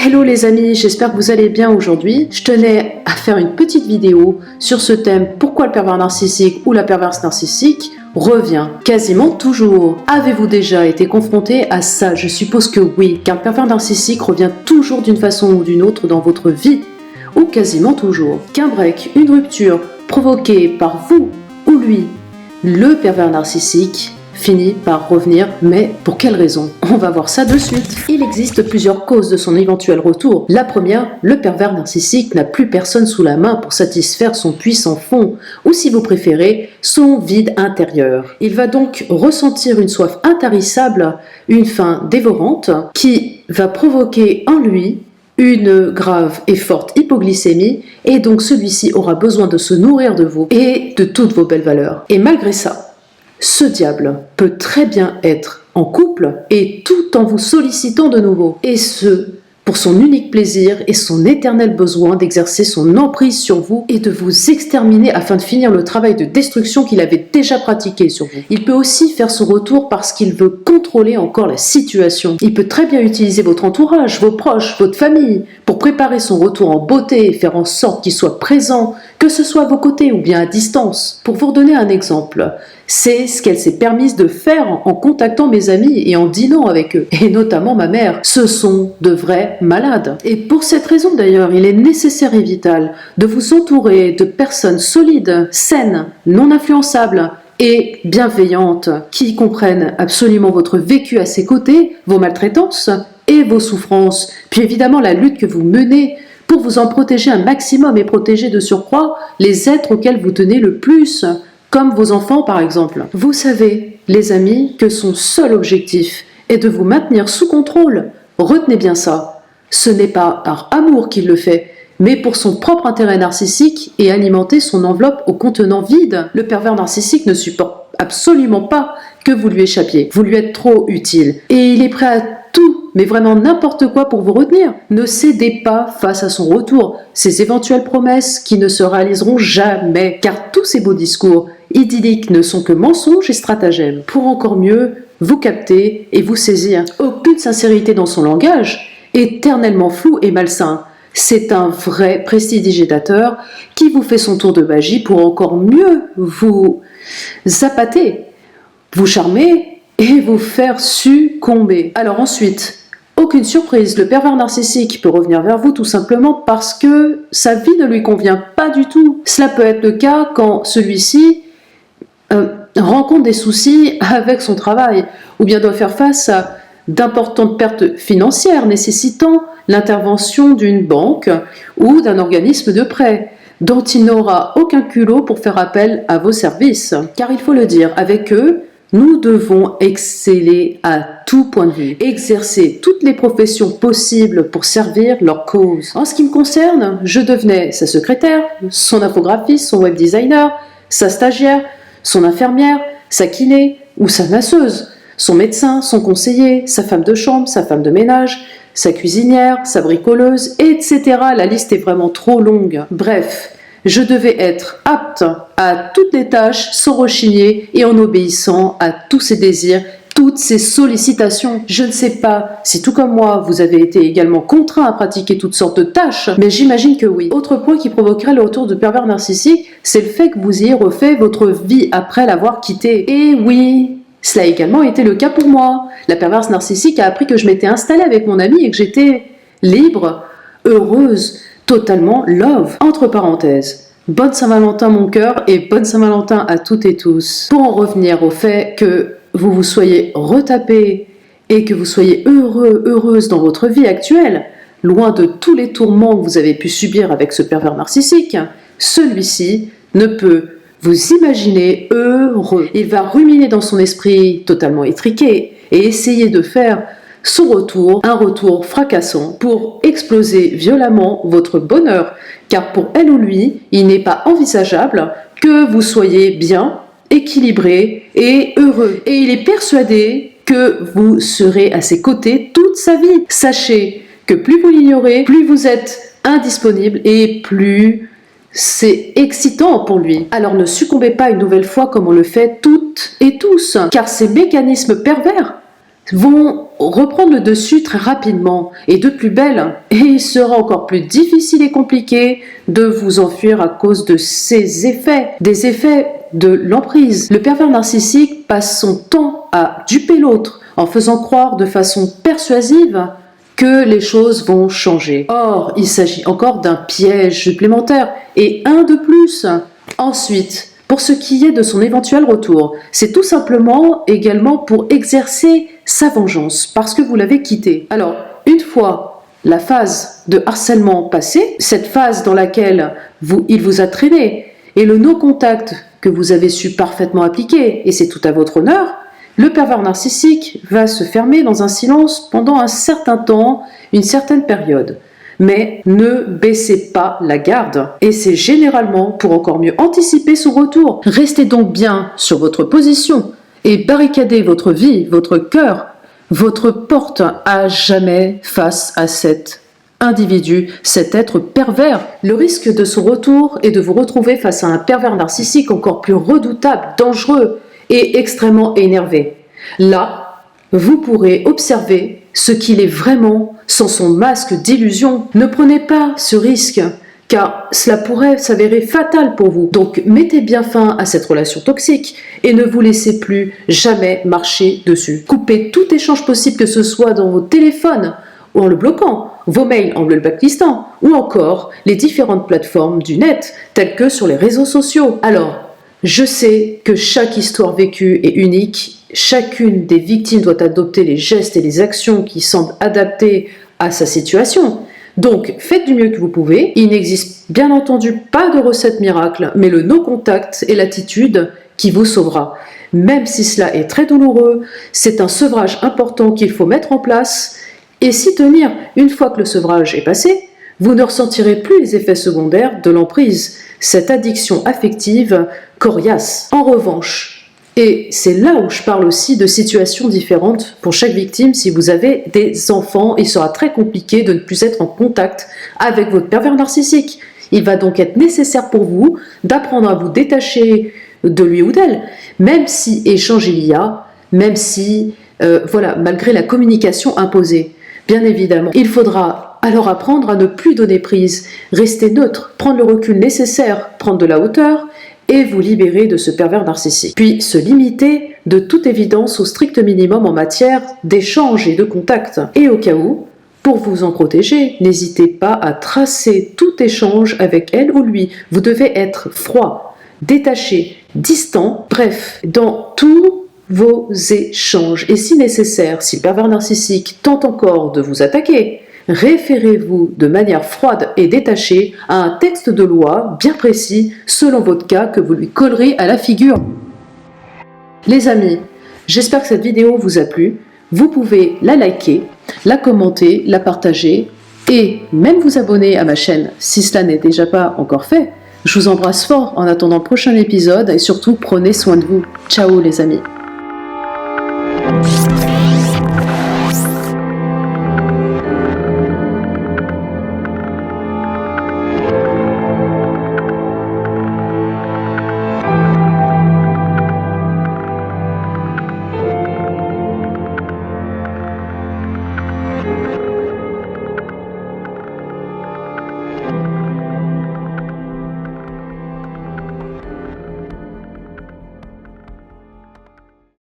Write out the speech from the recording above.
Hello les amis, j'espère que vous allez bien aujourd'hui. Je tenais à faire une petite vidéo sur ce thème, pourquoi le pervers narcissique ou la perverse narcissique revient quasiment toujours. Avez-vous déjà été confronté à ça? Je suppose que oui, qu'un pervers narcissique revient toujours d'une façon ou d'une autre dans votre vie, ou quasiment toujours. Qu'un break, une rupture provoquée par vous ou lui, le pervers narcissique finit par revenir, mais pour quelle raison? On va voir ça de suite. Il existe plusieurs causes de son éventuel retour. La première, le pervers narcissique n'a plus personne sous la main pour satisfaire son puissant fond, ou si vous préférez, son vide intérieur. Il va donc ressentir une soif intarissable, une faim dévorante, qui va provoquer en lui une grave et forte hypoglycémie, et donc celui-ci aura besoin de se nourrir de vous et de toutes vos belles valeurs. Et malgré ça, ce diable peut très bien être en couple et tout en vous sollicitant de nouveau. Et ce, pour son unique plaisir et son éternel besoin d'exercer son emprise sur vous et de vous exterminer afin de finir le travail de destruction qu'il avait déjà pratiqué sur vous. Il peut aussi faire son retour parce qu'il veut contrôler encore la situation. Il peut très bien utiliser votre entourage, vos proches, votre famille, pour préparer son retour en beauté et faire en sorte qu'il soit présent, que ce soit à vos côtés ou bien à distance. Pour vous redonner un exemple, c'est ce qu'elle s'est permise de faire en contactant mes amis et en dînant avec eux, et notamment ma mère. Ce sont de vrais malades. Et pour cette raison d'ailleurs, il est nécessaire et vital de vous entourer de personnes solides, saines, non influençables et bienveillantes, qui comprennent absolument votre vécu à ses côtés, vos maltraitances et vos souffrances, puis évidemment la lutte que vous menez pour vous en protéger un maximum et protéger de surcroît les êtres auxquels vous tenez le plus, comme vos enfants par exemple. Vous savez, les amis, que son seul objectif est de vous maintenir sous contrôle. Retenez bien ça. Ce n'est pas par amour qu'il le fait, mais pour son propre intérêt narcissique et alimenter son enveloppe au contenant vide. Le pervers narcissique ne supporte absolument pas que vous lui échappiez. Vous lui êtes trop utile. Et il est prêt à tout, mais vraiment n'importe quoi pour vous retenir. Ne cédez pas face à son retour, ses éventuelles promesses qui ne se réaliseront jamais, car tous ces beaux discours idylliques ne sont que mensonges et stratagèmes, pour encore mieux vous capter et vous saisir. Aucune sincérité dans son langage, éternellement flou et malsain. C'est un vrai prestidigitateur qui vous fait son tour de magie pour encore mieux vous appâter, vous charmer et vous faire succomber. Alors ensuite, aucune surprise, le pervers narcissique peut revenir vers vous tout simplement parce que sa vie ne lui convient pas du tout. Cela peut être le cas quand celui-ci rencontre des soucis avec son travail ou bien doit faire face à d'importantes pertes financières nécessitant l'intervention d'une banque ou d'un organisme de prêt dont il n'aura aucun culot pour faire appel à vos services. Car il faut le dire, avec eux, nous devons exceller à tout point de vue, exercer toutes les professions possibles pour servir leur cause. En ce qui me concerne, je devenais sa secrétaire, son infographiste, son web designer, sa stagiaire, son infirmière, sa kiné ou sa masseuse, son médecin, son conseiller, sa femme de chambre, sa femme de ménage, sa cuisinière, sa bricoleuse, etc. La liste est vraiment trop longue. Bref, je devais être apte à toutes les tâches sans rechigner et en obéissant à tous ses désirs, toutes ses sollicitations. Je ne sais pas si tout comme moi, vous avez été également contraint à pratiquer toutes sortes de tâches, mais j'imagine que oui. Autre point qui provoquerait le retour de pervers narcissique, c'est le fait que vous ayez refait votre vie après l'avoir quitté. Et oui, cela a également été le cas pour moi. La perverse narcissique a appris que je m'étais installée avec mon ami et que j'étais libre, heureuse, totalement love. Entre parenthèses, bonne Saint-Valentin mon cœur et bonne Saint-Valentin à toutes et tous. Pour en revenir au fait que vous vous soyez retapé et que vous soyez heureux, heureuse dans votre vie actuelle, loin de tous les tourments que vous avez pu subir avec ce pervers narcissique, celui-ci ne peut vous imaginer heureux. Il va ruminer dans son esprit totalement étriqué et essayer de faire son retour, un retour fracassant pour exploser violemment votre bonheur, car pour elle ou lui, il n'est pas envisageable que vous soyez bien, équilibré et heureux. Et il est persuadé que vous serez à ses côtés toute sa vie. Sachez que plus vous l'ignorez, plus vous êtes indisponible et plus c'est excitant pour lui. Alors ne succombez pas une nouvelle fois comme on le fait toutes et tous, car ces mécanismes pervers vont reprendre le dessus très rapidement et de plus belle, et il sera encore plus difficile et compliqué de vous enfuir à cause de ces effets, des effets de l'emprise. Le pervers narcissique passe son temps à duper l'autre en faisant croire de façon persuasive que les choses vont changer. Or, il s'agit encore d'un piège supplémentaire et un de plus. Ensuite, pour ce qui est de son éventuel retour, c'est tout simplement également pour exercer sa vengeance parce que vous l'avez quitté. Alors, une fois la phase de harcèlement passée, cette phase dans laquelle il vous a traîné et le no-contact que vous avez su parfaitement appliquer, et c'est tout à votre honneur, le pervers narcissique va se fermer dans un silence pendant un certain temps, une certaine période. Mais ne baissez pas la garde. Et c'est généralement pour encore mieux anticiper son retour. Restez donc bien sur votre position et barricadez votre vie, votre cœur, votre porte à jamais face à cet individu, cet être pervers. Le risque de son retour est de vous retrouver face à un pervers narcissique encore plus redoutable, dangereux et extrêmement énervé. Là, vous pourrez observer ce qu'il est vraiment sans son masque d'illusion. Ne prenez pas ce risque, car cela pourrait s'avérer fatal pour vous. Donc mettez bien fin à cette relation toxique et ne vous laissez plus jamais marcher dessus. Coupez tout échange possible, que ce soit dans vos téléphones ou en le bloquant, vos mails en le blacklistant, ou encore les différentes plateformes du net, telles que sur les réseaux sociaux. Alors, je sais que chaque histoire vécue est unique. Chacune des victimes doit adopter les gestes et les actions qui semblent adaptés à sa situation. Donc, faites du mieux que vous pouvez. Il n'existe bien entendu pas de recette miracle, mais le no-contact est l'attitude qui vous sauvera. Même si cela est très douloureux, c'est un sevrage important qu'il faut mettre en place et s'y tenir. Une fois que le sevrage est passé, vous ne ressentirez plus les effets secondaires de l'emprise, cette addiction affective coriace. En revanche, et c'est là où je parle aussi de situations différentes pour chaque victime. Si vous avez des enfants, il sera très compliqué de ne plus être en contact avec votre pervers narcissique. Il va donc être nécessaire pour vous d'apprendre à vous détacher de lui ou d'elle, même si échange il y a, même si, malgré la communication imposée. Bien évidemment, il faudra alors apprendre à ne plus donner prise, rester neutre, prendre le recul nécessaire, prendre de la hauteur, et vous libérer de ce pervers narcissique. Puis se limiter de toute évidence au strict minimum en matière d'échange et de contact. Et au cas où, pour vous en protéger, n'hésitez pas à tracer tout échange avec elle ou lui. Vous devez être froid, détaché, distant, bref, dans tous vos échanges. Et si nécessaire, si le pervers narcissique tente encore de vous attaquer, référez-vous de manière froide et détachée à un texte de loi bien précis selon votre cas que vous lui collerez à la figure. Les amis, j'espère que cette vidéo vous a plu. Vous pouvez la liker, la commenter, la partager et même vous abonner à ma chaîne si cela n'est déjà pas encore fait. Je vous embrasse fort en attendant le prochain épisode et surtout prenez soin de vous. Ciao les amis.